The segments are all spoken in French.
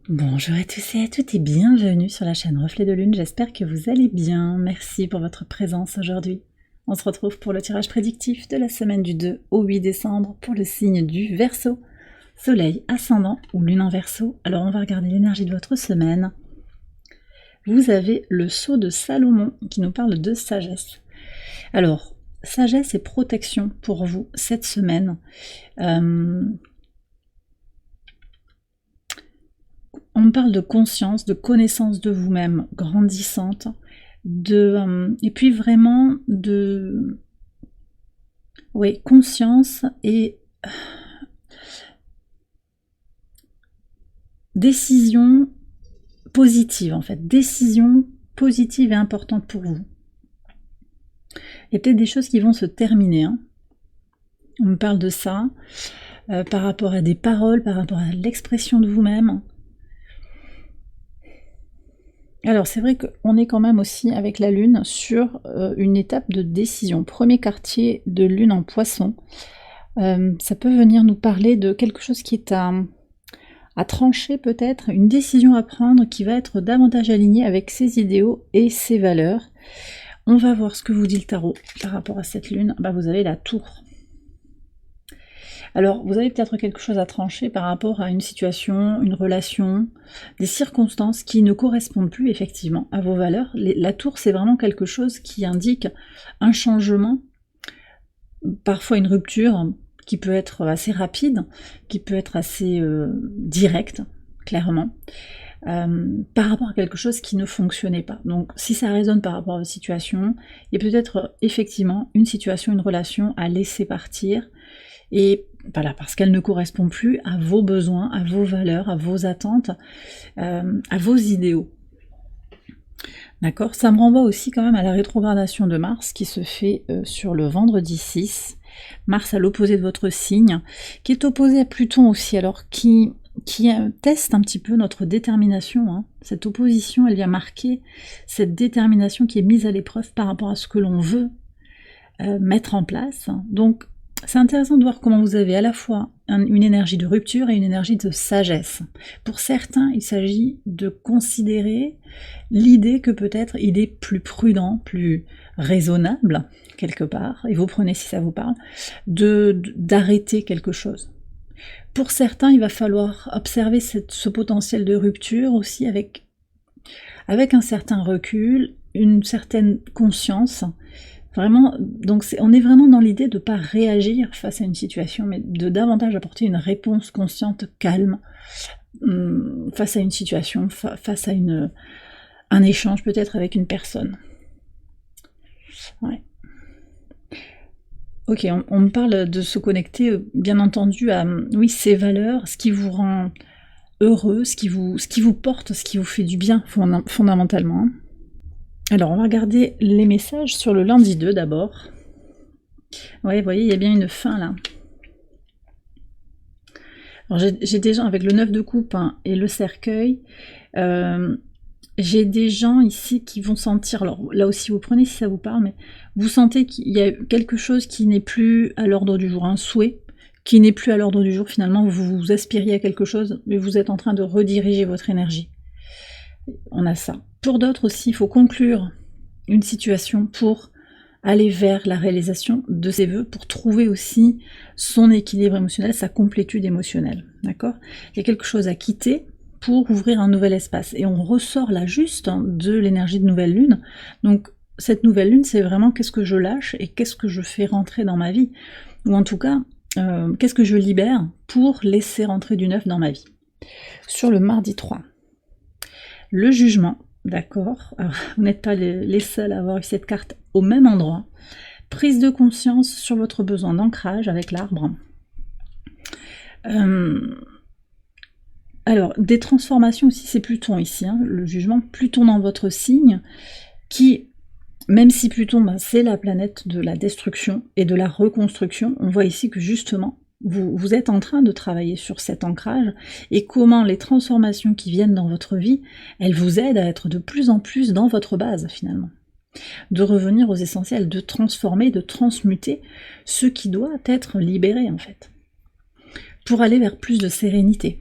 Bonjour à tous et à toutes et bienvenue sur la chaîne Reflet de Lune, j'espère que vous allez bien, merci pour votre présence aujourd'hui. On se retrouve pour le tirage prédictif de la semaine du 2 au 8 décembre pour le signe du Verseau, Soleil, Ascendant ou Lune en Verseau. Alors on va regarder l'énergie de votre semaine. Vous avez le sceau de Salomon qui nous parle de sagesse. Alors, sagesse et protection pour vous cette semaine. On parle de conscience, de connaissance de vous-même grandissante, et puis vraiment de conscience et décision positive en fait, décision positive et importante pour vous. Il y a peut-être des choses qui vont se terminer, hein. On me parle de ça, par rapport à des paroles, par rapport à l'expression de vous-même. Alors c'est vrai qu'on est quand même aussi avec la Lune sur une étape de décision. Premier quartier de Lune en Poisson. Ça peut venir nous parler de quelque chose qui est à trancher peut-être, une décision à prendre qui va être davantage alignée avec ses idéaux et ses valeurs. On va voir ce que vous dit le tarot par rapport à cette Lune. Vous avez la Tour. Alors, vous avez peut-être quelque chose à trancher par rapport à une situation, une relation, des circonstances qui ne correspondent plus effectivement à vos valeurs. La tour, c'est vraiment quelque chose qui indique un changement, parfois une rupture qui peut être assez rapide, qui peut être assez directe, clairement, par rapport à quelque chose qui ne fonctionnait pas. Donc, si ça résonne par rapport à votre situation, il y a peut-être effectivement une situation, une relation à laisser partir, et voilà, parce qu'elle ne correspond plus à vos besoins, à vos valeurs, à vos attentes, à vos idéaux. D'accord? Ça me renvoie aussi quand même à la rétrogradation de Mars qui se fait sur le vendredi 6. Mars à l'opposé de votre signe, qui est opposé à Pluton aussi, alors qui teste un petit peu notre détermination. Hein. Cette opposition, elle vient marquer cette détermination qui est mise à l'épreuve par rapport à ce que l'on veut mettre en place. Donc, c'est intéressant de voir comment vous avez à la fois une énergie de rupture et une énergie de sagesse. Pour certains, il s'agit de considérer l'idée que peut-être il est plus prudent, plus raisonnable, quelque part, et vous prenez si ça vous parle, d'arrêter quelque chose. Pour certains, il va falloir observer ce potentiel de rupture aussi avec un certain recul, une certaine conscience. Vraiment, donc on est vraiment dans l'idée de ne pas réagir face à une situation, mais de davantage apporter une réponse consciente, calme, face à une situation, face à un échange peut-être avec une personne. Ouais. Ok, on me parle de se connecter, bien entendu, à ses valeurs, ce qui vous rend heureux, ce qui vous porte, ce qui vous fait du bien fondamentalement. Alors, on va regarder les messages sur le lundi 2 d'abord. Ouais, vous voyez, il y a bien une fin là. Alors, j'ai des gens avec le 9 de coupe et le cercueil. J'ai des gens ici qui vont sentir, alors là aussi vous prenez si ça vous parle, mais vous sentez qu'il y a quelque chose qui n'est plus à l'ordre du jour, un souhait qui n'est plus à l'ordre du jour. Finalement, vous aspiriez à quelque chose, mais vous êtes en train de rediriger votre énergie. On a ça. Pour d'autres aussi, il faut conclure une situation pour aller vers la réalisation de ses vœux, pour trouver aussi son équilibre émotionnel, sa complétude émotionnelle. D'accord? Il y a quelque chose à quitter pour ouvrir un nouvel espace. Et on ressort là juste de l'énergie de nouvelle lune. Donc cette nouvelle lune, c'est vraiment qu'est-ce que je lâche et qu'est-ce que je fais rentrer dans ma vie. Ou en tout cas, qu'est-ce que je libère pour laisser rentrer du neuf dans ma vie. Sur le mardi 3. Le jugement, d'accord, vous n'êtes pas les seuls à avoir eu cette carte au même endroit. Prise de conscience sur votre besoin d'ancrage avec l'arbre. Alors, des transformations aussi, c'est Pluton ici, hein, le jugement. Pluton dans votre signe, qui, même si Pluton, c'est la planète de la destruction et de la reconstruction, on voit ici que justement, vous êtes en train de travailler sur cet ancrage et comment les transformations qui viennent dans votre vie, elles vous aident à être de plus en plus dans votre base finalement. De revenir aux essentiels, de transformer, de transmuter ce qui doit être libéré en fait, pour aller vers plus de sérénité.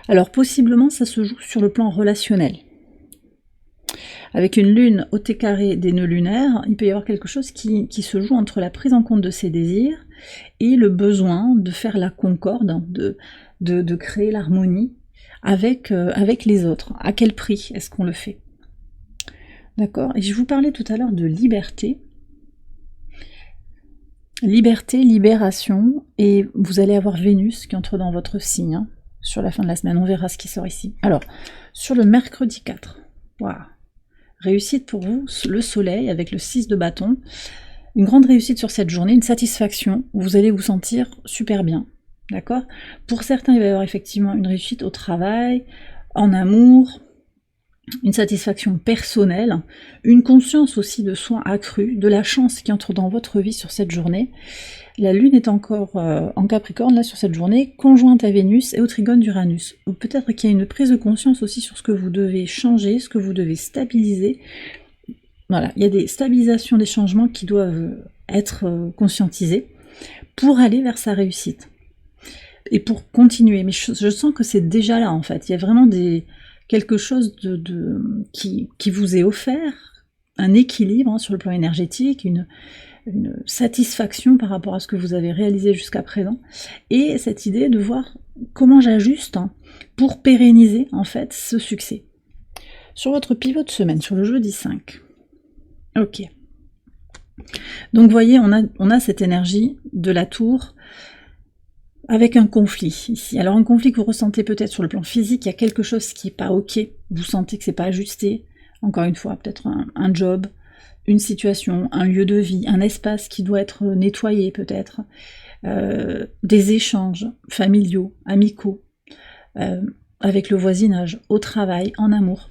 Alors possiblement ça se joue sur le plan relationnel. Avec une lune au T carré des nœuds lunaires, il peut y avoir quelque chose qui se joue entre la prise en compte de ses désirs et le besoin de faire la concorde, de créer l'harmonie avec les autres. À quel prix est-ce qu'on le fait? D'accord? Et je vous parlais tout à l'heure de liberté. Liberté, libération, et vous allez avoir Vénus qui entre dans votre signe hein, sur la fin de la semaine. On verra ce qui sort ici. Alors, sur le mercredi 4, waouh, réussite pour vous, le soleil avec le 6 de bâton. Une grande réussite sur cette journée, une satisfaction, où vous allez vous sentir super bien. D'accord? Pour certains, il va y avoir effectivement une réussite au travail, en amour, une satisfaction personnelle, une conscience aussi de soi accrue, de la chance qui entre dans votre vie sur cette journée. La Lune est encore en Capricorne, là, sur cette journée, conjointe à Vénus et au trigone d'Uranus. Ou peut-être qu'il y a une prise de conscience aussi sur ce que vous devez changer, ce que vous devez stabiliser. Voilà, il y a des stabilisations, des changements qui doivent être conscientisés pour aller vers sa réussite. Et pour continuer, mais je sens que c'est déjà là, en fait. Il y a vraiment quelque chose qui vous est offert, un équilibre hein, sur le plan énergétique, une satisfaction par rapport à ce que vous avez réalisé jusqu'à présent, et cette idée de voir comment j'ajuste hein, pour pérenniser en fait ce succès. Sur votre pivot de semaine, sur le jeudi 5, ok. Donc vous voyez, on a cette énergie de la tour, avec un conflit ici. Alors un conflit que vous ressentez peut-être sur le plan physique, il y a quelque chose qui n'est pas ok, vous sentez que c'est pas ajusté, encore une fois, peut-être un job, une situation, un lieu de vie, un espace qui doit être nettoyé peut-être, des échanges familiaux, amicaux, avec le voisinage, au travail, en amour.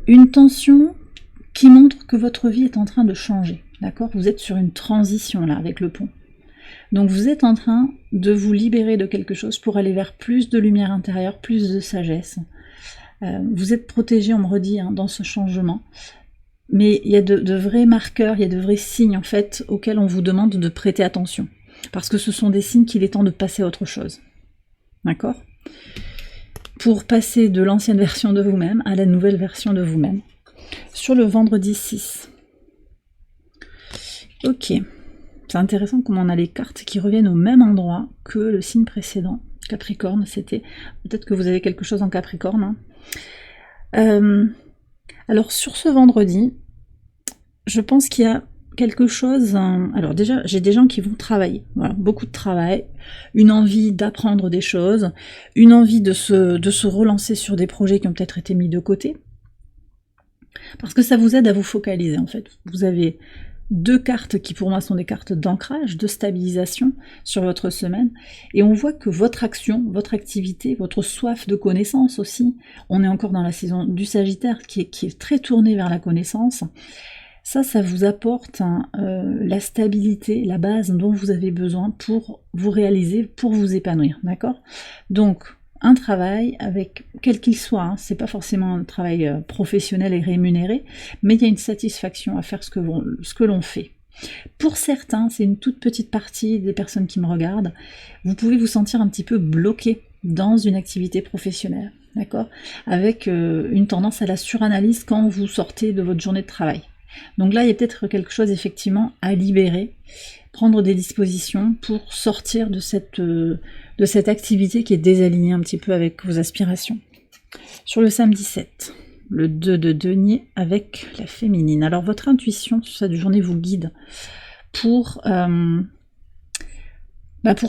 Une tension qui montre que votre vie est en train de changer, d'accord? Vous êtes sur une transition là, avec le pont. Donc vous êtes en train de vous libérer de quelque chose pour aller vers plus de lumière intérieure, plus de sagesse. Vous êtes protégé, on me redit, hein, dans ce changement. Mais il y a de vrais marqueurs, il y a de vrais signes en fait auxquels on vous demande de prêter attention. Parce que ce sont des signes qu'il est temps de passer à autre chose. D'accord? Pour passer de l'ancienne version de vous-même à la nouvelle version de vous-même. Sur le vendredi 6. Ok. C'est intéressant comment on a les cartes qui reviennent au même endroit que le signe précédent. Capricorne, c'était... Peut-être que vous avez quelque chose en Capricorne. Hein. Alors, sur ce vendredi, je pense qu'il y a quelque chose... Alors déjà, j'ai des gens qui vont travailler. Voilà, beaucoup de travail, une envie d'apprendre des choses, une envie de se relancer sur des projets qui ont peut-être été mis de côté. Parce que ça vous aide à vous focaliser, en fait. Vous avez... deux cartes qui pour moi sont des cartes d'ancrage, de stabilisation sur votre semaine, et on voit que votre action, votre activité, votre soif de connaissance aussi, on est encore dans la saison du Sagittaire qui est très tournée vers la connaissance, ça vous apporte la stabilité, la base dont vous avez besoin pour vous réaliser, pour vous épanouir, d'accord? Donc, un travail, avec quel qu'il soit, hein, c'est pas forcément un travail professionnel et rémunéré, mais il y a une satisfaction à faire ce que l'on fait. Pour certains, c'est une toute petite partie des personnes qui me regardent, vous pouvez vous sentir un petit peu bloqué dans une activité professionnelle, d'accord? Avec une tendance à la suranalyse quand vous sortez de votre journée de travail. Donc là, il y a peut-être quelque chose effectivement à libérer, prendre des dispositions pour sortir de cette activité qui est désalignée un petit peu avec vos aspirations. Sur le samedi 7, le 2 de denier avec la féminine. Alors votre intuition sur cette journée vous guide pour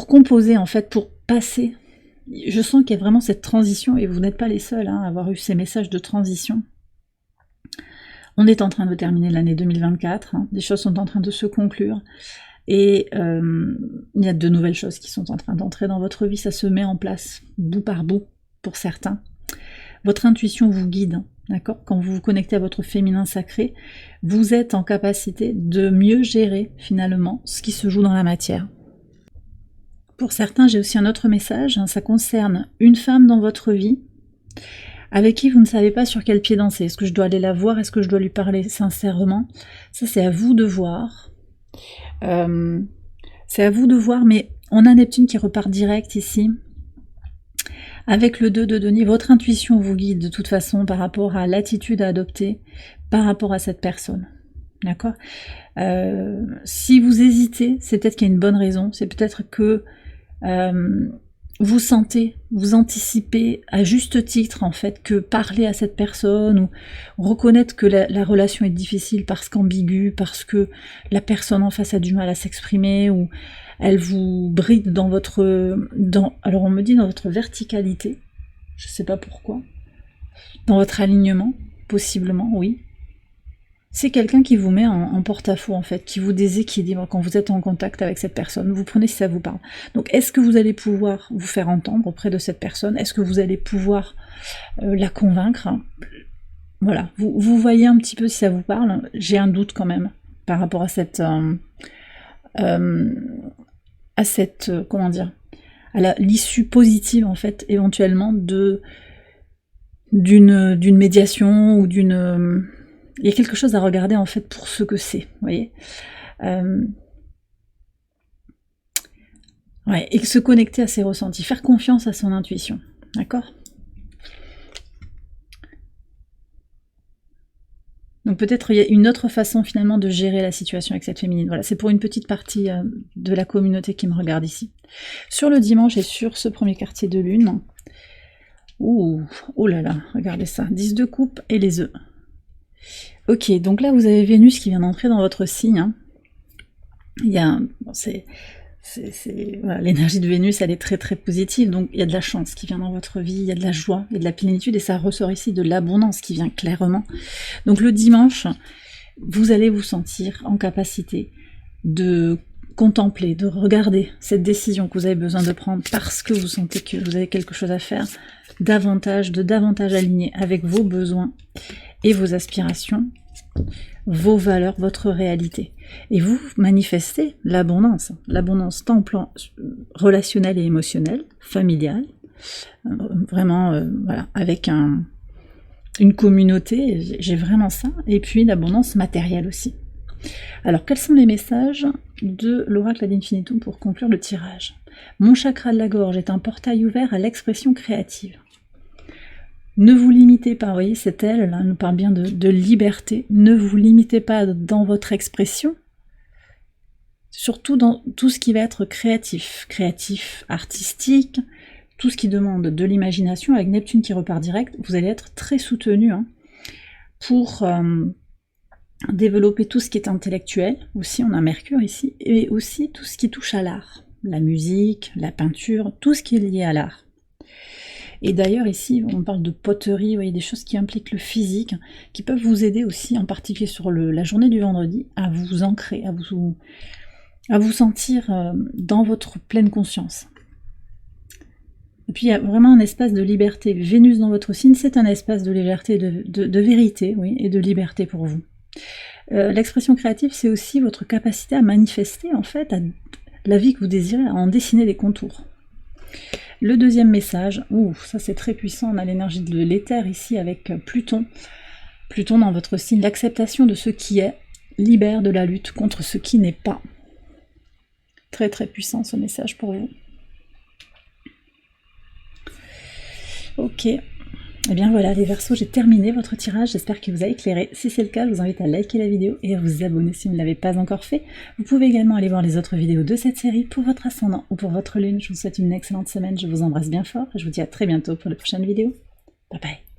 composer en fait, pour passer. Je sens qu'il y a vraiment cette transition et vous n'êtes pas les seuls à avoir eu ces messages de transition. On est en train de terminer l'année 2024, hein, des choses sont en train de se conclure. Et il y a de nouvelles choses qui sont en train d'entrer dans votre vie, ça se met en place bout par bout pour certains. Votre intuition vous guide, d'accord? Quand vous vous connectez à votre féminin sacré, vous êtes en capacité de mieux gérer finalement ce qui se joue dans la matière. Pour certains, j'ai aussi un autre message, hein, ça concerne une femme dans votre vie avec qui vous ne savez pas sur quel pied danser. Est-ce que je dois aller la voir? Est-ce que je dois lui parler sincèrement? Ça, c'est à vous de voir. C'est à vous de voir, mais on a Neptune qui repart direct ici. Avec le 2 de denier, votre intuition vous guide de toute façon par rapport à l'attitude à adopter par rapport à cette personne. D'accord? Si vous hésitez, c'est peut-être qu'il y a une bonne raison. C'est peut-être que vous sentez, vous anticipez à juste titre en fait que parler à cette personne ou reconnaître que la relation est difficile parce qu'ambiguë, parce que la personne en face a du mal à s'exprimer ou elle vous bride dans votre... alors on me dit dans votre verticalité, je sais pas pourquoi, dans votre alignement, possiblement, oui. C'est quelqu'un qui vous met en porte-à-faux en fait, qui vous déséquilibre quand vous êtes en contact avec cette personne. Vous prenez si ça vous parle. Donc est-ce que vous allez pouvoir vous faire entendre auprès de cette personne? Est-ce que vous allez pouvoir la convaincre? Voilà, vous voyez un petit peu si ça vous parle. J'ai un doute quand même par rapport à cette comment dire, à l'issue positive en fait, éventuellement d'une médiation ou d'une... il y a quelque chose à regarder en fait pour ce que c'est, vous voyez. Ouais, et se connecter à ses ressentis, faire confiance à son intuition, d'accord? Donc peut-être il y a une autre façon finalement de gérer la situation avec cette féminine. Voilà, c'est pour une petite partie de la communauté qui me regarde ici. Sur le dimanche et sur ce premier quartier de lune, ouh, oh là là, regardez ça, 10 de coupe et les œufs. Ok, donc là vous avez Vénus qui vient d'entrer dans votre signe. Hein. Il y a, bon, voilà, l'énergie de Vénus, elle est très très positive, donc il y a de la chance qui vient dans votre vie, il y a de la joie, il y a de la plénitude, et ça ressort ici de l'abondance qui vient clairement. Donc le dimanche, vous allez vous sentir en capacité de contempler, de regarder cette décision que vous avez besoin de prendre parce que vous sentez que vous avez quelque chose à faire, davantage aligné avec vos besoins et vos aspirations, vos valeurs, votre réalité. Et vous manifestez l'abondance tant au plan relationnel et émotionnel, familial, vraiment, voilà, avec une communauté, j'ai vraiment ça, et puis l'abondance matérielle aussi. Alors, quels sont les messages de l'oracle ad infinitum pour conclure le tirage? Mon chakra de la gorge est un portail ouvert à l'expression créative. Ne vous limitez pas, vous voyez, c'est elle, là, elle nous parle bien de liberté. Ne vous limitez pas dans votre expression, surtout dans tout ce qui va être créatif, artistique, tout ce qui demande de l'imagination. Avec Neptune qui repart direct, vous allez être très soutenu hein, pour développer tout ce qui est intellectuel. Aussi, on a Mercure ici, et aussi tout ce qui touche à l'art, la musique, la peinture, tout ce qui est lié à l'art. Et d'ailleurs ici, on parle de poterie, vous voyez, des choses qui impliquent le physique, qui peuvent vous aider aussi, en particulier sur la journée du vendredi, à vous ancrer, à vous sentir dans votre pleine conscience. Et puis il y a vraiment un espace de liberté. Vénus dans votre signe, c'est un espace de légèreté, de vérité, oui, et de liberté pour vous. L'expression créative, c'est aussi votre capacité à manifester, en fait, la vie que vous désirez, à en dessiner les contours. Le deuxième message, ça c'est très puissant, on a l'énergie de l'éther ici avec Pluton. Pluton dans votre signe, l'acceptation de ce qui est libère de la lutte contre ce qui n'est pas. Très très puissant ce message pour vous. Ok. Et bien voilà les Verseaux, j'ai terminé votre tirage, j'espère qu'il vous a éclairé. Si c'est le cas, je vous invite à liker la vidéo et à vous abonner si vous ne l'avez pas encore fait. Vous pouvez également aller voir les autres vidéos de cette série pour votre ascendant ou pour votre lune. Je vous souhaite une excellente semaine, je vous embrasse bien fort et je vous dis à très bientôt pour de prochaines vidéos. Bye bye.